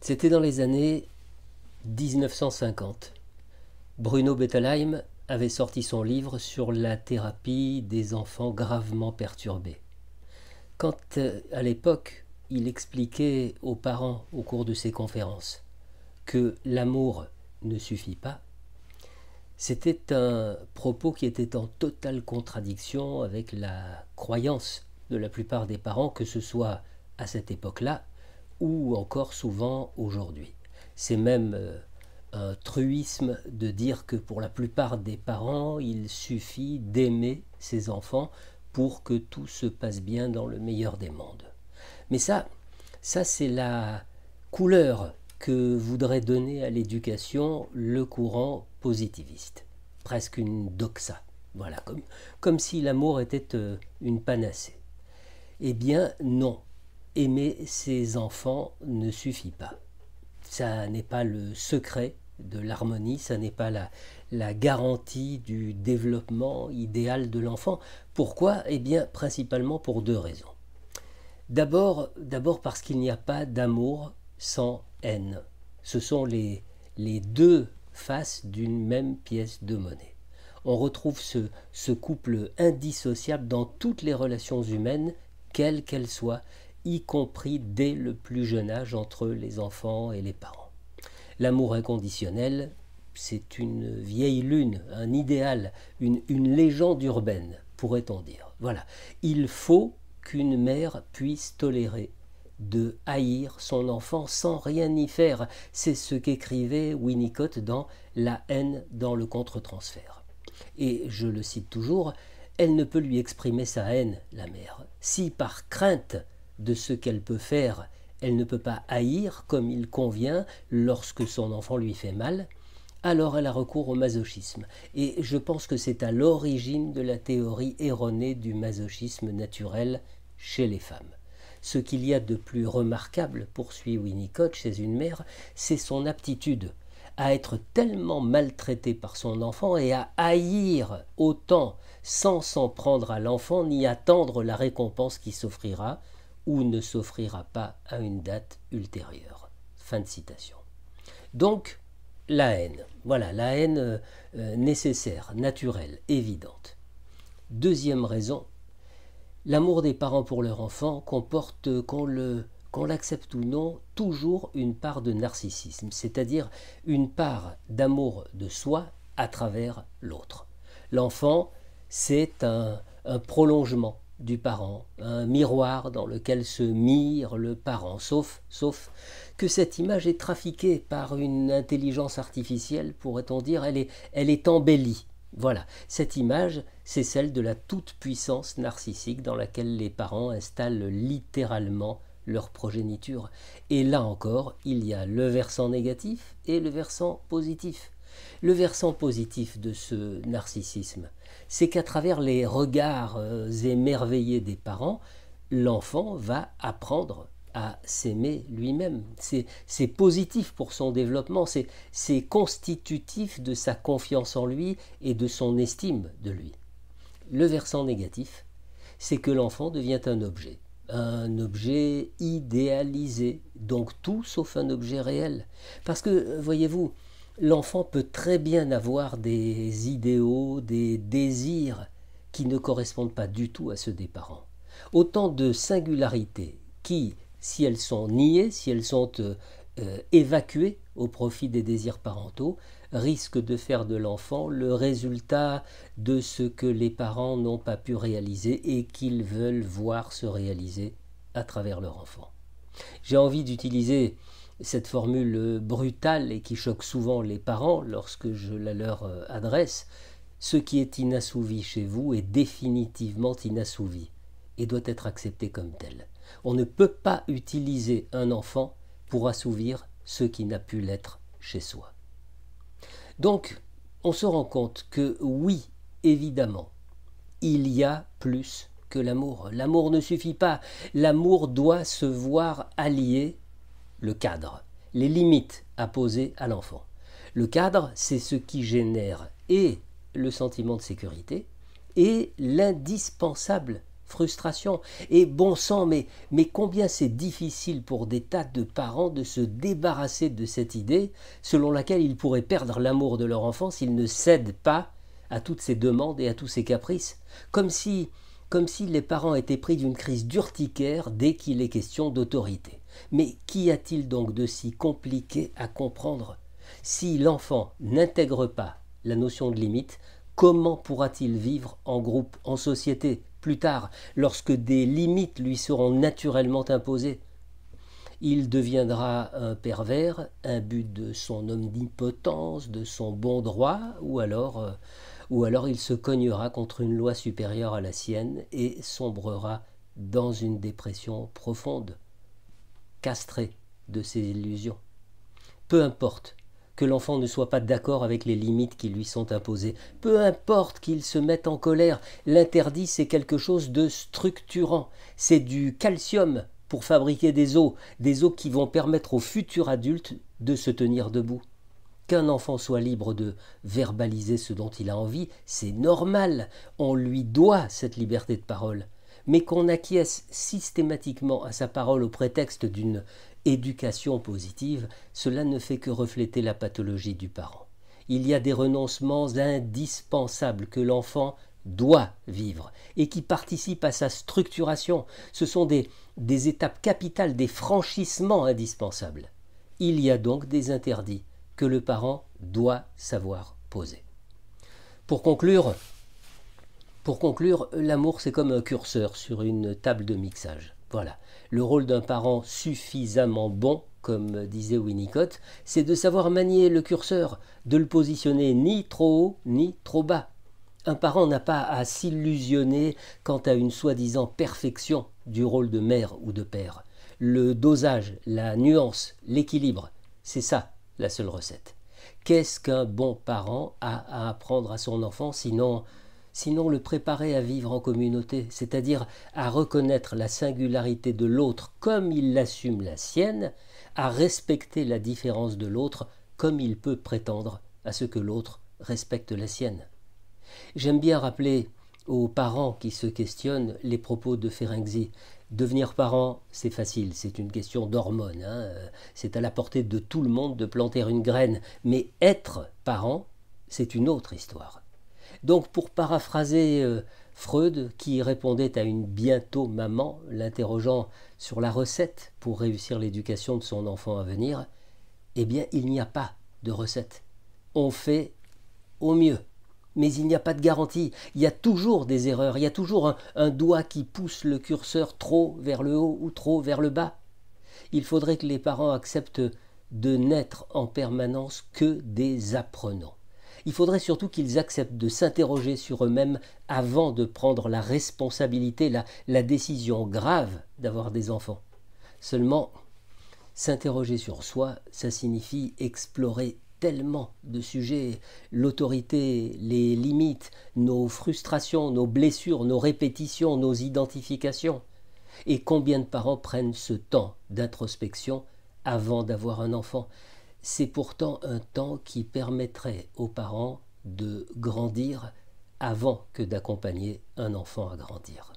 C'était dans les années 1950. Bruno Bettelheim avait sorti son livre sur la thérapie des enfants gravement perturbés. Quand, à l'époque, il expliquait aux parents au cours de ses conférences que l'amour ne suffit pas, c'était un propos qui était en totale contradiction avec la croyance de la plupart des parents, que ce soit à cette époque-là ou encore souvent aujourd'hui. C'est même un truisme de dire que pour la plupart des parents, il suffit d'aimer ses enfants pour que tout se passe bien dans le meilleur des mondes. Mais ça c'est la couleur que voudrait donner à l'éducation le courant positiviste. Presque une doxa. Voilà, comme si l'amour était une panacée. Eh bien non, aimer ses enfants ne suffit pas. Ça n'est pas le secret de l'harmonie, ça n'est pas la garantie du développement idéal de l'enfant. Pourquoi? Eh bien principalement pour deux raisons. D'abord parce qu'il n'y a pas d'amour sans haine. Ce sont les deux faces d'une même pièce de monnaie. On retrouve ce couple indissociable dans toutes les relations humaines, quelles qu'elles soient, y compris dès le plus jeune âge entre les enfants et les parents. L'amour inconditionnel, c'est une vieille lune, un idéal, une légende urbaine, pourrait-on dire. Voilà, il faut qu'une mère puisse tolérer de haïr son enfant sans rien y faire. C'est ce qu'écrivait Winnicott dans La haine dans le contre-transfert. Et je le cite toujours, elle ne peut lui exprimer sa haine, la mère, si par crainte de ce qu'elle peut faire, elle ne peut pas haïr comme il convient lorsque son enfant lui fait mal, alors elle a recours au masochisme. Et je pense que c'est à l'origine de la théorie erronée du masochisme naturel chez les femmes. Ce qu'il y a de plus remarquable, poursuit Winnicott, chez une mère, c'est son aptitude à être tellement maltraitée par son enfant et à haïr autant sans s'en prendre à l'enfant ni attendre la récompense qui s'offrira ou ne s'offrira pas à une date ultérieure. Fin de citation. Donc, la haine. Voilà, la haine nécessaire, naturelle, évidente. Deuxième raison, l'amour des parents pour leur enfant comporte, qu'on l'accepte ou non, toujours une part de narcissisme, c'est-à-dire une part d'amour de soi à travers l'autre. L'enfant, c'est un prolongement du parent, un miroir dans lequel se mire le parent, sauf que cette image est trafiquée par une intelligence artificielle, pourrait-on dire, elle est embellie. Voilà, cette image, c'est celle de la toute-puissance narcissique dans laquelle les parents installent littéralement leur progéniture. Et là encore, il y a le versant négatif et le versant positif. Le versant positif de ce narcissisme, c'est qu'à travers les regards émerveillés des parents, l'enfant va apprendre à s'aimer lui-même. C'est positif pour son développement, c'est constitutif de sa confiance en lui et de son estime de lui. Le versant négatif, c'est que l'enfant devient un objet idéalisé, donc tout sauf un objet réel. Parce que, voyez-vous, l'enfant peut très bien avoir des idéaux, des désirs qui ne correspondent pas du tout à ceux des parents. Autant de singularités qui, si elles sont niées, si elles sont évacuées au profit des désirs parentaux, risquent de faire de l'enfant le résultat de ce que les parents n'ont pas pu réaliser et qu'ils veulent voir se réaliser à travers leur enfant. J'ai envie d'utiliser cette formule brutale et qui choque souvent les parents lorsque je la leur adresse. Ce qui est inassouvi chez vous est définitivement inassouvi et doit être accepté comme tel. On ne peut pas utiliser un enfant pour assouvir ce qui n'a pu l'être chez soi. Donc, on se rend compte que oui, évidemment, il y a plus que l'amour. L'amour ne suffit pas. L'amour doit se voir allier le cadre, les limites à poser à l'enfant. Le cadre, c'est ce qui génère et le sentiment de sécurité et l'indispensable frustration. Et bon sang, mais combien c'est difficile pour des tas de parents de se débarrasser de cette idée selon laquelle ils pourraient perdre l'amour de leur enfant s'ils ne cèdent pas à toutes ces demandes et à tous ces caprices. Comme si les parents étaient pris d'une crise d'urticaire dès qu'il est question d'autorité. Mais qu'y a-t-il donc de si compliqué à comprendre? Si l'enfant n'intègre pas la notion de limite, comment pourra-t-il vivre en groupe, en société, plus tard, lorsque des limites lui seront naturellement imposées? Il deviendra un pervers, imbu de son omnipotence, de son bon droit, ou alors il se cognera contre une loi supérieure à la sienne et sombrera dans une dépression profonde, castré de ses illusions. Peu importe que l'enfant ne soit pas d'accord avec les limites qui lui sont imposées, peu importe qu'il se mette en colère, l'interdit c'est quelque chose de structurant, c'est du calcium pour fabriquer des os qui vont permettre aux futurs adultes de se tenir debout. Qu'un enfant soit libre de verbaliser ce dont il a envie, c'est normal, on lui doit cette liberté de parole. Mais qu'on acquiesce systématiquement à sa parole au prétexte d'une éducation positive, cela ne fait que refléter la pathologie du parent. Il y a des renoncements indispensables que l'enfant doit vivre et qui participent à sa structuration. Ce sont des étapes capitales, des franchissements indispensables. Il y a donc des interdits que le parent doit savoir poser. Pour conclure, l'amour c'est comme un curseur sur une table de mixage. Voilà. Le rôle d'un parent suffisamment bon, comme disait Winnicott, c'est de savoir manier le curseur, de le positionner ni trop haut ni trop bas. Un parent n'a pas à s'illusionner quant à une soi-disant perfection du rôle de mère ou de père. Le dosage, la nuance, l'équilibre, c'est ça la seule recette. Qu'est-ce qu'un bon parent a à apprendre à son enfant sinon le préparer à vivre en communauté, c'est-à-dire à reconnaître la singularité de l'autre comme il assume la sienne, à respecter la différence de l'autre comme il peut prétendre à ce que l'autre respecte la sienne. J'aime bien rappeler aux parents qui se questionnent les propos de Ferenczi. Devenir parent, c'est facile, c'est une question d'hormones, c'est à la portée de tout le monde de planter une graine, mais être parent, c'est une autre histoire. Donc pour paraphraser Freud, qui répondait à une bientôt maman, l'interrogeant sur la recette pour réussir l'éducation de son enfant à venir, eh bien il n'y a pas de recette. On fait au mieux. Mais il n'y a pas de garantie, il y a toujours des erreurs, il y a toujours un doigt qui pousse le curseur trop vers le haut ou trop vers le bas. Il faudrait que les parents acceptent de n'être en permanence que des apprenants. Il faudrait surtout qu'ils acceptent de s'interroger sur eux-mêmes avant de prendre la responsabilité, la décision grave d'avoir des enfants. Seulement, s'interroger sur soi, ça signifie explorer tellement de sujets, l'autorité, les limites, nos frustrations, nos blessures, nos répétitions, nos identifications. Et combien de parents prennent ce temps d'introspection avant d'avoir un enfant? C'est pourtant un temps qui permettrait aux parents de grandir avant que d'accompagner un enfant à grandir.